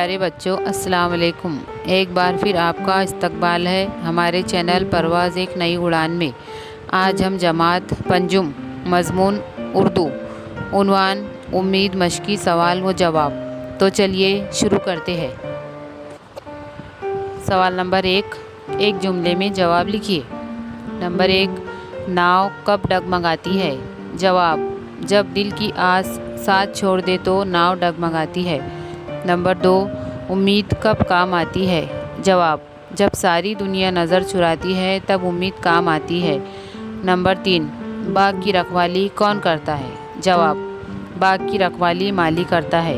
پیارے بچوں، السلام علیکم۔ ایک بار پھر آپ کا استقبال ہے ہمارے چینل پرواز ایک نئی اڑان میں۔ آج ہم جماعت پنجم، مضمون اردو، عنوان امید مشقی سوال و جواب۔ تو چلیے شروع کرتے ہیں۔ سوال نمبر 1، ایک جملے میں جواب لکھیے۔ نمبر 1، ناؤ کب ڈگمگاتی ہے؟ جواب، جب دل کی آس ساتھ چھوڑ دے تو ناؤ ڈگمگاتی ہے۔ نمبر 2، امید کب کام آتی ہے؟ جواب، جب ساری دنیا نظر چراتی ہے تب امید کام آتی ہے۔ نمبر 3، باغ کی رکھوالی کون کرتا ہے؟ جواب، باغ کی رکھوالی مالی کرتا ہے۔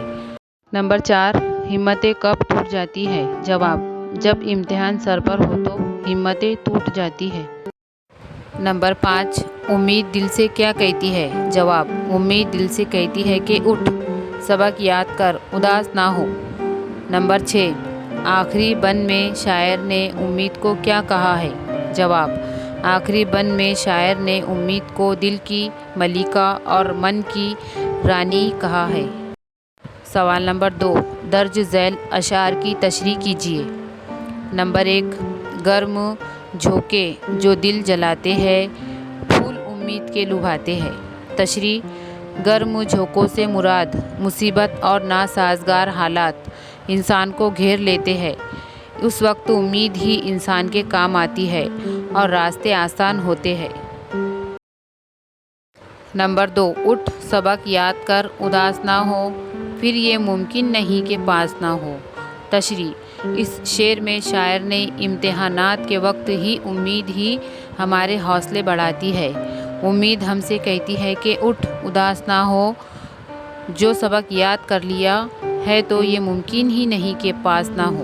نمبر 4، ہمتیں کب ٹوٹ جاتی ہے؟ جواب، جب امتحان سر پر ہو تو ہمتیں ٹوٹ جاتی ہے۔ نمبر 5، امید دل سے کیا کہتی ہے؟ جواب، امید دل سے کہتی ہے کہ اٹھ، سبق یاد کر، اداس نہ ہو۔ نمبر 6، آخری بند میں شاعر نے امید کو کیا کہا ہے؟ جواب، آخری بند میں شاعر نے امید کو دل کی ملکہ اور من کی رانی کہا ہے۔ سوال نمبر 2، درج ذیل اشعار کی تشریح کیجیے۔ نمبر 1، گرم جھونکے جو دل جلاتے ہیں، پھول امید کے لبھاتے ہیں۔ تشریح، گرم جھونکوں سے مراد مصیبت اور ناسازگار حالات انسان کو گھیر لیتے ہیں۔ اس وقت امید ہی انسان کے کام آتی ہے اور راستے آسان ہوتے ہیں۔ نمبر 2، اٹھ، سبق یاد کر، اداس نہ ہو، پھر یہ ممکن نہیں کہ پاس نہ ہو۔ تشریح، اس شعر میں شاعر نے امتحانات کے وقت ہی امید ہی ہمارے حوصلے بڑھاتی ہے۔ امید ہم سے کہتی ہے کہ اٹھ، اداس نہ ہو، جو سبق یاد کر لیا ہے تو یہ ممکن ہی نہیں کہ پاس نہ ہو۔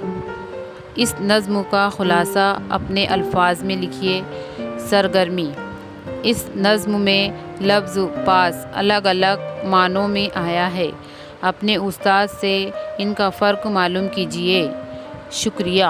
اس نظم کا خلاصہ اپنے الفاظ میں لکھیے۔ سرگرمی، اس نظم میں لفظ پاس الگ الگ معنوں میں آیا ہے۔ اپنے استاد سے ان کا فرق معلوم کیجیے۔ شکریہ۔